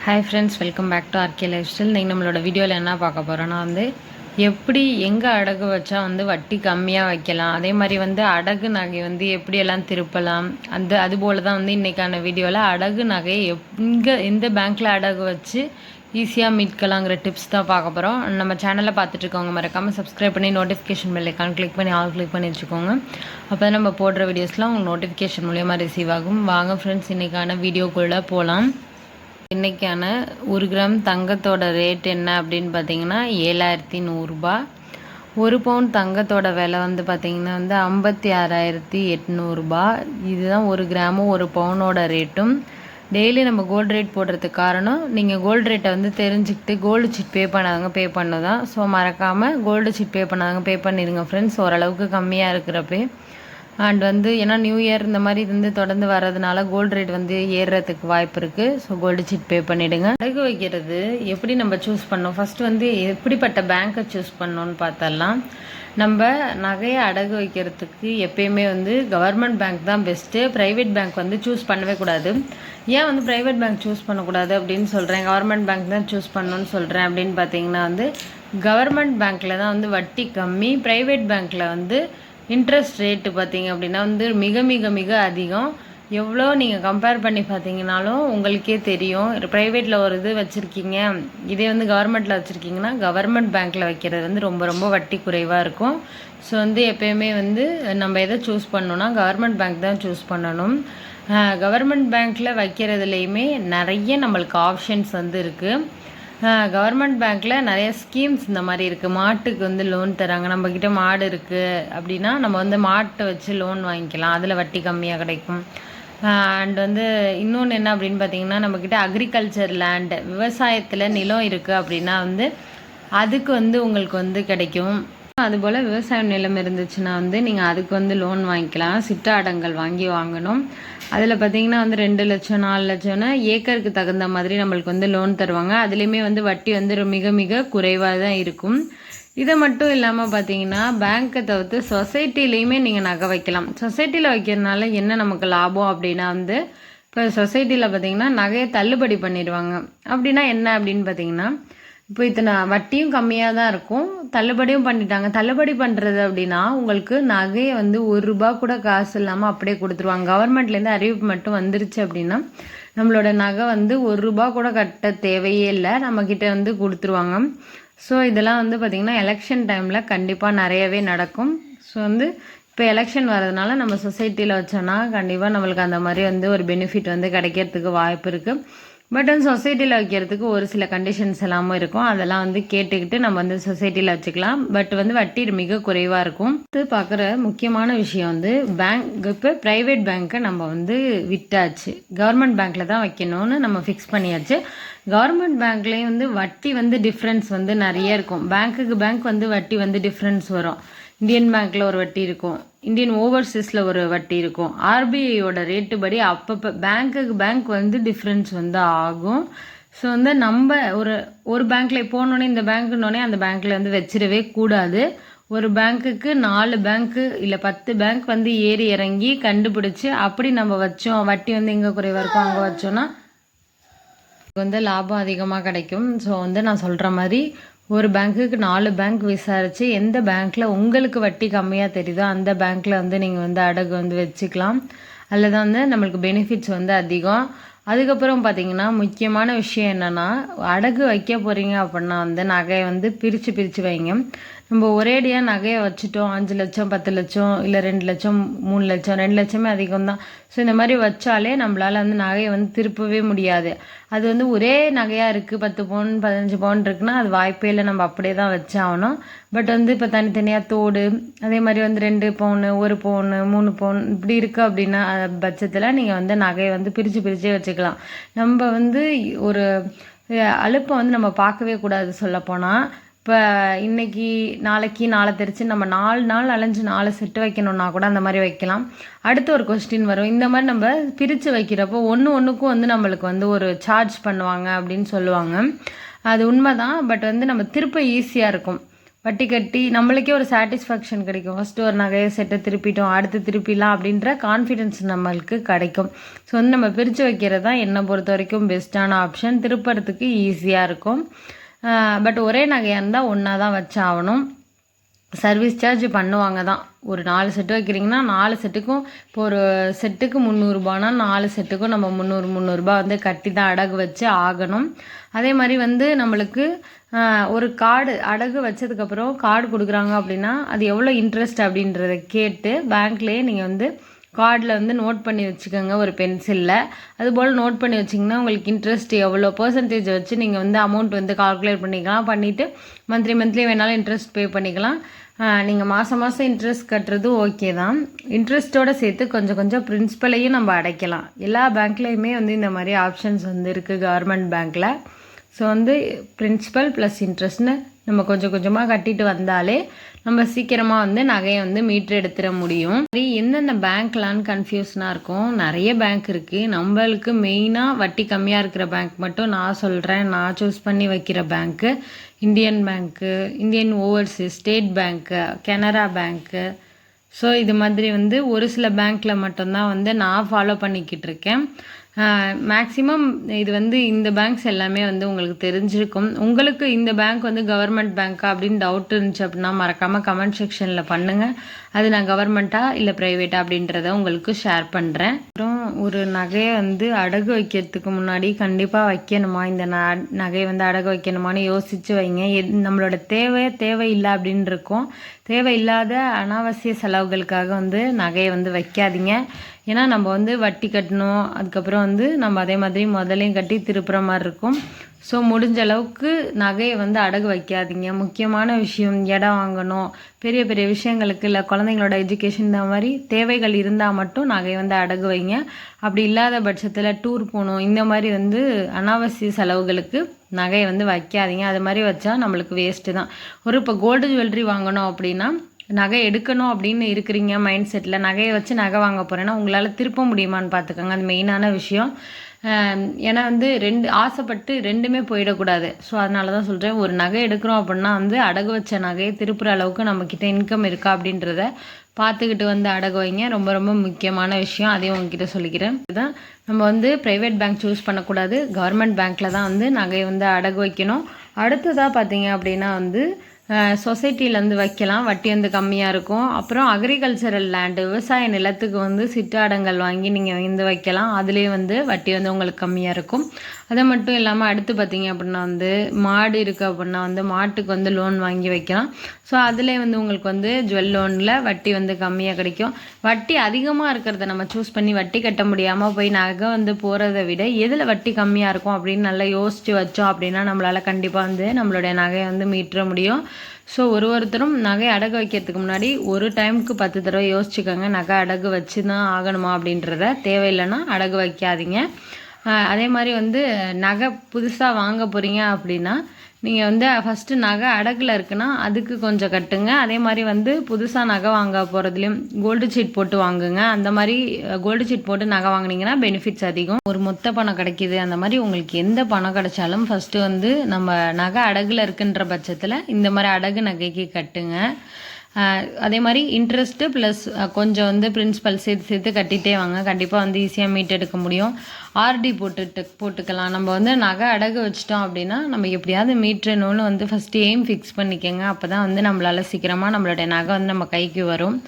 Hi friends, welcome back to RK lifestyle. நீங்கள் நம்மளோட வீடியோவில் என்ன பார்க்க போகிறோன்னா எப்படி எங்கே அடகு வச்சா வட்டி கம்மியாக வைக்கலாம், அதே மாதிரி அடகு நகை எப்படியெல்லாம் திருப்பலாம், அதுபோல் தான் இன்றைக்கான வீடியோவில் அடகு நகையை எந்த பேங்க்கில் அடகு வச்சு ஈஸியாக மீட்கலாங்கிற டிப்ஸ் தான் பார்க்க போகிறோம். நம்ம சேனலில் பார்த்துட்ருக்கவங்க மறக்காமல் சப்ஸ்கிரைப் பண்ணி நோட்டிஃபிகேஷன் பெல் ஐக்கான் கிளிக் பண்ணி ஆல் கிளிக் பண்ணி வச்சுக்கோங்க. அப்போ தான் நம்ம போடுற வீடியோஸ்லாம் உங்களுக்கு நோட்டிஃபிகேஷன் மூலியமாக ரிசீவ் ஆகும். வாங்க ஃப்ரெண்ட்ஸ், இன்றைக்கான வீடியோக்குள்ளே போகலாம். இன்றைக்கான 1 கிராம் தங்கத்தோட ரேட் என்ன அப்படின்னு பார்த்தீங்கன்னா 7100 ரூபா. 1 பவுன் தங்கத்தோட விலை பார்த்தீங்கன்னா 56,800 ரூபா. இதுதான் 1 கிராமும் 1 பவுனோட ரேட்டும். டெய்லி நம்ம கோல்டு ரேட் போடுறதுக்கு காரணம், நீங்கள் கோல்டு ரேட்டை தெரிஞ்சுக்கிட்டு கோல்டு சீட் பே பண்ணாதவங்க பே பண்ணதான். ஸோ மறக்காமல் கோல்டு சீட் பே பண்ணாதவங்க பே பண்ணிடுங்க ஃப்ரெண்ட்ஸ், ஓரளவுக்கு கம்மியாக இருக்கிறப்பே. அண்ட் ஏன்னா நியூ இயர் இந்த மாதிரி தொடர்ந்து வர்றதுனால கோல்டு ரேட் ஏறுறதுக்கு வாய்ப்பு இருக்குது. ஸோ கோல்டு சீட் பே பண்ணிவிடுங்க. அடகு வைக்கிறது எப்படி நம்ம சூஸ் பண்ணோம், ஃபஸ்ட்டு எப்படிப்பட்ட பேங்க்கை சூஸ் பண்ணோன்னு பார்த்தரலாம். நம்ம நகையை அடகு வைக்கிறதுக்கு எப்பயுமே கவர்மெண்ட் பேங்க் தான் பெஸ்ட்டு. ப்ரைவேட் பேங்க் சூஸ் பண்ணவே கூடாது. ஏன் ப்ரைவேட் பேங்க் சூஸ் பண்ணக்கூடாது அப்படின்னு சொல்கிறேன், கவர்மெண்ட் பேங்க் தான் சூஸ் பண்ணணும்னு சொல்கிறேன் அப்படின்னு பார்த்தீங்கன்னா கவர்மெண்ட் பேங்க்கில் தான் வட்டி கம்மி. ப்ரைவேட் பேங்க்கில் இன்ட்ரெஸ்ட் ரேட்டு பார்த்திங்க அப்படின்னா மிக மிக மிக அதிகம். எவ்வளோ நீங்கள் கம்பேர் பண்ணி பார்த்தீங்கனாலும் உங்களுக்கே தெரியும். ப்ரைவேட்டில் ஒரு இது வச்சுருக்கீங்க, இதே கவர்மெண்ட்டில் வச்சுருக்கீங்கன்னா கவர்மெண்ட் பேங்க்கில் வைக்கிறது ரொம்ப ரொம்ப வட்டி குறைவாக இருக்கும். ஸோ எப்போயுமே நம்ம எதை சூஸ் பண்ணணுன்னா கவர்மெண்ட் பேங்க் தான் சூஸ் பண்ணணும். கவர்மெண்ட் பேங்க்கில் வைக்கிறதுலையுமே நிறைய நம்மளுக்கு ஆப்ஷன்ஸ் இருக்குது. கவர்மெண்ட் பேங்க்கில் நிறைய ஸ்கீம்ஸ் இந்த மாதிரி இருக்குது. மாட்டுக்கு லோன் தராங்க. நம்மக்கிட்ட மாடு இருக்குது அப்படின்னா நம்ம மாட்டை வச்சு லோன் வாங்கிக்கலாம், அதில் வட்டி கம்மியாக கிடைக்கும். அண்ட் இன்னொன்று என்ன அப்படின்னு பார்த்தீங்கன்னா, நம்மக்கிட்ட அக்ரிகல்ச்சர் லேண்டு, விவசாயத்தில் நிலம் இருக்குது அப்படின்னா அதுக்கு உங்களுக்கு கிடைக்கும். அதுபோல் விவசாய நிலம் இருந்துச்சுன்னா நீங்கள் அதுக்கு லோன் வாங்கிக்கலாம். சிட்டாடங்கள் வாங்கணும். அதில் பார்த்தீங்கன்னா 2 லட்சம் 4 லட்சம்னா ஏக்கருக்கு தகுந்த மாதிரி நம்மளுக்கு லோன் தருவாங்க. அதுலேயுமே வட்டி மிக மிக குறைவாக தான் இருக்கும். இதை மட்டும் இல்லாமல் பார்த்தீங்கன்னா பேங்க்கை தவிர்த்து சொசைட்டிலையுமே நீங்கள் நகை வைக்கலாம். சொசைட்டியில் வைக்கிறதுனால என்ன நமக்கு லாபம் அப்படின்னா இப்போ சொசைட்டியில் பார்த்தீங்கன்னா நகையை தள்ளுபடி பண்ணிடுவாங்க. அப்படின்னா என்ன அப்படின்னு பார்த்தீங்கன்னா, இப்போ இத்தனை வட்டியும் கம்மியாக தான் இருக்கும், தள்ளுபடியும் பண்ணிட்டாங்க. தள்ளுபடி பண்ணுறது அப்படின்னா உங்களுக்கு நகையை 1 ரூபா கூட காசு இல்லாமல் அப்படியே கொடுத்துருவாங்க. கவர்மெண்ட்லேருந்து அறிவிப்பு மட்டும் வந்துருச்சு அப்படின்னா நம்மளோட நகை 1 ரூபா கூட கட்ட தேவையே இல்லை, நம்மக்கிட்ட கொடுத்துருவாங்க. ஸோ இதெல்லாம் பார்த்திங்கன்னா எலெக்ஷன் டைமில் கண்டிப்பாக நிறையவே நடக்கும். ஸோ இப்போ எலெக்ஷன் வரதுனால நம்ம சொசைட்டியில் வச்சோன்னா கண்டிப்பாக நம்மளுக்கு அந்த மாதிரி ஒரு பெனிஃபிட் கிடைக்கிறதுக்கு வாய்ப்பு இருக்குது. பட் சொசைட்டியில் வைக்கிறதுக்கு ஒரு சில கண்டிஷன்ஸ் எல்லாமும் இருக்கும். அதெல்லாம் கேட்டுக்கிட்டு நம்ம சொசைட்டியில் வச்சுக்கலாம். பட் வட்டி மிக குறைவாக இருக்கும். இது பார்க்குற முக்கியமான விஷயம் பேங்க், இப்போ ப்ரைவேட் பேங்க்கை நம்ம விட்டாச்சு, கவர்மெண்ட் பேங்க்கில் தான் வைக்கணும்னு நம்ம ஃபிக்ஸ் பண்ணியாச்சு. கவர்மெண்ட் பேங்க்லேயும் வட்டி டிஃப்ரென்ஸ் நிறைய இருக்கும். பேங்க்குக்கு பேங்க் வட்டி டிஃப்ரென்ஸ் வரும். இந்தியன் பேங்க்கில் ஒரு வட்டி இருக்கும், இந்தியன் ஓவர்சீஸில் ஒரு வட்டி இருக்கும். ஆர்பிஐயோட ரேட்டு படி அப்பப்போ பேங்க்குக்கு பேங்க் டிஃப்ரென்ஸ் ஆகும். ஸோ நம்ம ஒரு பேங்க்கில் போனோடனே இந்த பேங்க்குன்னொடனே அந்த பேங்க்கில் வச்சிடவே கூடாது. ஒரு பேங்க்குக்கு 4 பேங்க்கு இல்லை 10 பேங்க் ஏறி இறங்கி கண்டுபிடிச்சி அப்படி நம்ம வச்சோம், வட்டி எங்கே குறைவாக இருக்கும் அங்கே வச்சோன்னா லாபம் அதிகமாக கிடைக்கும். ஸோ நான் சொல்கிற மாதிரி ஒரு பேங்க்குக்கு 4 பேங்க் விசாரித்து எந்த பேங்க்கில் உங்களுக்கு வட்டி கம்மியாக தெரியுதோ அந்த பேங்க்கில் நீங்கள் அடகு வச்சுக்கலாம். அதில் தான் நம்மளுக்கு பெனிஃபிட்ஸ் அதிகம். அதுக்கப்புறம் பார்த்தீங்கன்னா முக்கியமான விஷயம் என்னென்னா, அடகு வைக்க போகிறீங்க அப்படின்னா நகையை பிரித்து வைங்க. நம்ம ஒரேடியாக நகையை வச்சுட்டோம் 5 லட்சம் 10 லட்சம் இல்லை 2 லட்சம் 3 லட்சம் 2 லட்சமே அதிகம் தான். ஸோ இந்த மாதிரி வச்சாலே நம்மளால் நகையை திருப்பவே முடியாது. அது ஒரே நகையாக இருக்குது, 10 பவுன் 15 பவுன் இருக்குன்னா அது வாய்ப்பே இல்லை, நம்ம அப்படியே தான் வச்சாகணும். பட் இப்போ தனித்தனியாக தோடு, அதே மாதிரி 2 பவுன் 1 பவுன் 3 பவுன் இப்படி இருக்குது அப்படின்னா பட்சத்தில் நீங்கள் நகையை பிரித்து பிரித்தே வச்சுக்கலாம். நம்ம ஒரு அலுப்பை நம்ம பார்க்கவே கூடாது. சொல்லப்போனால் இப்போ இன்றைக்கி நாளைக்கு நாளை தெரிச்சு நம்ம 4 நாள் அலைஞ்சு 4 செட்டு வைக்கணுன்னா கூட அந்த மாதிரி வைக்கலாம். அடுத்து ஒரு கொஸ்டின் வரும், இந்த மாதிரி நம்ம பிரித்து வைக்கிறப்போ ஒன்றுக்கும் நம்மளுக்கு ஒரு சார்ஜ் பண்ணுவாங்க அப்படின்னு சொல்லுவாங்க. அது உண்மை தான். பட் நம்ம திருப்ப ஈஸியாக இருக்கும். வட்டி கட்டி நம்மளுக்கே ஒரு சாட்டிஸ்ஃபேக்ஷன் கிடைக்கும். ஃபஸ்ட்டு ஒரு நகையை செட்டை திருப்பிட்டோம், அடுத்து திருப்பிடலாம் அப்படின்ற கான்ஃபிடென்ஸ் நம்மளுக்கு கிடைக்கும். ஸோ வந்து நம்ம பிரித்து வைக்கிறது தான் என்னை பொறுத்த வரைக்கும் பெஸ்ட்டான ஆப்ஷன். திருப்புறதுக்கு ஈஸியாக இருக்கும். பட் ஒரே நகையாக இருந்தால் ஒன்றா தான் வச்சாகணும். சர்வீஸ் சார்ஜ் பண்ணுவாங்க தான். ஒரு 4 செட்டு வைக்கிறீங்கன்னா 4 செட்டுக்கும் இப்போ ஒரு செட்டுக்கு 300 4 செட்டுக்கும் நம்ம 300 வந்து கட்டி தான் அடகு வச்சு ஆகணும். அதே மாதிரி வந்து நம்மளுக்கு ஒரு கார்டு அடகு வச்சதுக்கப்புறம் கார்டு கொடுக்குறாங்க அப்படின்னா அது எவ்வளோ இன்ட்ரெஸ்ட் அப்படின்றத கேட்டு பேங்க்லேயே நீங்கள் வந்து கார்டில் வந்து நோட் பண்ணி வச்சுக்கோங்க ஒரு பென்சிலில். அதுபோல் நோட் பண்ணி வச்சிங்கன்னா உங்களுக்கு இன்ட்ரெஸ்ட் எவ்வளோ பர்சன்டேஜ் வச்சு நீங்கள் வந்து அமௌண்ட் வந்து கால்குலேட் பண்ணிக்கலாம். பண்ணிவிட்டு மந்த்லி வேணாலும் இன்ட்ரெஸ்ட் பே பண்ணிக்கலாம். நீங்கள் மாதம் இன்ட்ரெஸ்ட் கட்டுறது ஓகே தான். இன்ட்ரெஸ்ட்டோடு சேர்த்து கொஞ்சம் பிரின்சிபலையும் நம்ம அடைக்கலாம். எல்லா பேங்க்லேயுமே வந்து இந்த மாதிரி ஆப்ஷன்ஸ் வந்து இருக்குது கவர்மெண்ட் பேங்க்கில். ஸோ வந்து பிரின்சிபல் ப்ளஸ் இன்ட்ரெஸ்ட்னு நம்ம கொஞ்சமாக கட்டிட்டு வந்தாலே நம்ம சீக்கிரமாக வந்து நகையை வந்து மீட்ரு எடுத்துட முடியும். சரி, எந்தெந்த பேங்க்லான்னு கன்ஃபியூஷனாக இருக்கும். நிறைய பேங்க் இருக்குது. நம்மளுக்கு மெயினாக வட்டி கம்மியாக இருக்கிற பேங்க் மட்டும் நான் சொல்கிறேன். நான் சூஸ் பண்ணி வைக்கிற பேங்க்கு இந்தியன் பேங்க்கு, இந்தியன் ஓவர்சீஸ், ஸ்டேட் பேங்க்கு, கனரா பேங்க்கு. ஸோ இது மாதிரி வந்து ஒரு சில பேங்க்கில் மட்டும்தான் வந்து நான் ஃபாலோ பண்ணிக்கிட்டு இருக்கேன். மேக்ஸிமம் இது வந்து இந்த பேங்க்ஸ் எல்லாமே வந்து உங்களுக்கு தெரிஞ்சிருக்கும். உங்களுக்கு இந்த பேங்க் வந்து கவர்மெண்ட் பேங்க்கா அப்படின்னு டவுட் இருந்துச்சு அப்படின்னா மறக்காமல் கமெண்ட் செக்ஷனில் பண்ணுங்கள். அது நான் கவர்மெண்ட்டாக இல்லை ப்ரைவேட்டா அப்படின்றத உங்களுக்கு ஷேர் பண்ணுறேன். அப்புறம் ஒரு நகையை வந்து அடகு வைக்கிறதுக்கு முன்னாடி கண்டிப்பாக வைக்கணுமா, இந்த நகையை வந்து அடகு வைக்கணுமான்னு யோசித்து வைங்க. நம்மளோட தேவையில்லை அப்படின்னு இருக்கும். தேவையில்லாத அனாவசிய செலவுகளுக்காக வந்து நகையை வந்து வைக்காதீங்க. ஏன்னா நம்ம வந்து வட்டி கட்டணும், அதுக்கப்புறம் வந்து நம்ம அதே மாதிரி முதலையும் கட்டி திருப்புற மாதிரி இருக்கும். ஸோ முடிஞ்ச அளவுக்கு நகையை வந்து அடகு வைக்காதீங்க. முக்கியமான விஷயம் இடம் வாங்கணும், பெரிய விஷயங்களுக்கு இல்லை குழந்தைங்களோட எஜுகேஷன் இந்த மாதிரி தேவைகள் இருந்தால் மட்டும் நகையை வந்து அடகு வைங்க. அப்படி இல்லாத பட்சத்தில் டூர் போகணும் இந்த மாதிரி வந்து அனாவசிய செலவுகளுக்கு நகையை வந்து வைக்காதீங்க. அது மாதிரி வச்சா நம்மளுக்கு வேஸ்ட்டு தான். இப்போ கோல்டு ஜுவல்லரி வாங்கணும் அப்படின்னா நகை எடுக்கணும் அப்படின்னு இருக்கிறீங்க மைண்ட் செட்டில், நகையை வச்சு நகை வாங்க போகிறேன்னா உங்களால் திருப்ப முடியுமான்னு பார்த்துக்கோங்க. அது மெயினான விஷயம். ஏன்னா வந்து ஆசைப்பட்டு ரெண்டுமே போயிடக்கூடாது. ஸோ அதனால தான் சொல்கிறேன், ஒரு நகை எடுக்கிறோம் அப்படின்னா வந்து அடகு வச்ச நகையை திருப்புற அளவுக்கு நம்மக்கிட்ட இன்கம் இருக்கா அப்படின்றத பார்த்துக்கிட்டு வந்து அடகு வைங்க. ரொம்ப முக்கியமான விஷயம். அதையும் உங்ககிட்ட சொல்லிக்கிறேன். இதுதான் நம்ம வந்து ப்ரைவேட் பேங்க் சூஸ் பண்ணக்கூடாது. கவர்மெண்ட் பேங்க்கில் தான் வந்து நகையை வந்து அடகு வைக்கணும். அடுத்ததாக பார்த்தீங்க அப்படின்னா வந்து சொசைட்டிலேருந்து வைக்கலாம், வட்டி வந்து கம்மியாக இருக்கும். அப்புறம் அக்ரிகல்ச்சரல் லேண்டு, விவசாய நிலத்துக்கு வந்து சிட்டாடங்கள் வாங்கி நீங்கள் வந்து வைக்கலாம். அதுலேயே வந்து வட்டி வந்து உங்களுக்கு கம்மியாக இருக்கும். அதை மட்டும் இல்லாமல் அடுத்து பார்த்தீங்க அப்படின்னா வந்து மாடு இருக்குது அப்படின்னா வந்து மாட்டுக்கு வந்து லோன் வாங்கி வைக்கலாம். ஸோ அதிலே வந்து உங்களுக்கு வந்து ஜுவல் லோனில் வட்டி வந்து கம்மியாக கிடைக்கும். வட்டி அதிகமாக இருக்கிறத நம்ம சூஸ் பண்ணி வட்டி கட்ட முடியாமல் போய் நகை வந்து போகிறத விட எதில் வட்டி கம்மியாக இருக்கும் அப்படின்னு நல்லா யோசித்து வச்சோம் அப்படின்னா நம்மளால் கண்டிப்பாக வந்து நம்மளுடைய நகையை வந்து மீட்ற முடியும். ஸோ ஒருத்தரும் நகை அடகு வைக்கிறதுக்கு முன்னாடி ஒரு டைமுக்கு 10 தடவை யோசிச்சுக்கோங்க, நகை அடகு வச்சு தான் ஆகணுமா அப்படின்றத. தேவையில்லைன்னா அடகு வைக்காதீங்க. அதே மாதிரி வந்து நகை புதுசாக வாங்க போகிறீங்க அப்படின்னா நீங்கள் வந்து ஃபஸ்ட்டு நகை அடகில் இருக்குன்னா அதுக்கு கொஞ்சம் கட்டுங்க. அதே மாதிரி வந்து புதுசாக நகை வாங்க போகிறதுலையும் கோல்டு சீட் போட்டு வாங்குங்க. அந்த மாதிரி கோல்டு சீட் போட்டு நகை வாங்கினீங்கன்னா பெனிஃபிட்ஸ் அதிகம். ஒரு மொத்த பணம் கிடைக்கிது, அந்த மாதிரி உங்களுக்கு எந்த பணம் கிடைச்சாலும் ஃபஸ்ட்டு வந்து நம்ம நகை அடகில் இருக்குன்ற பட்சத்தில் இந்த மாதிரி அடகு நகைக்கு கட்டுங்க. அதே மாதிரி இன்ட்ரெஸ்ட்டு ப்ளஸ் கொஞ்சம் வந்து பிரின்சிபல் சேர்த்து கட்டிகிட்டே வாங்க. கண்டிப்பாக வந்து ஈஸியாக மீட் எடுக்க முடியும். ஆர்டி போட்டுக்கலாம். நம்ம வந்து நகை அடகு வச்சிட்டோம் அப்படின்னா நம்ம எப்படியாவது மீட்றணும்னு வந்து ஃபஸ்ட்டு எய்ம் ஃபிக்ஸ் பண்ணிக்கோங்க. அப்போ தான் வந்து நம்மளால் சீக்கிரமாக நம்மளுடைய நகை வந்து நம்ம கைக்கு வரும்.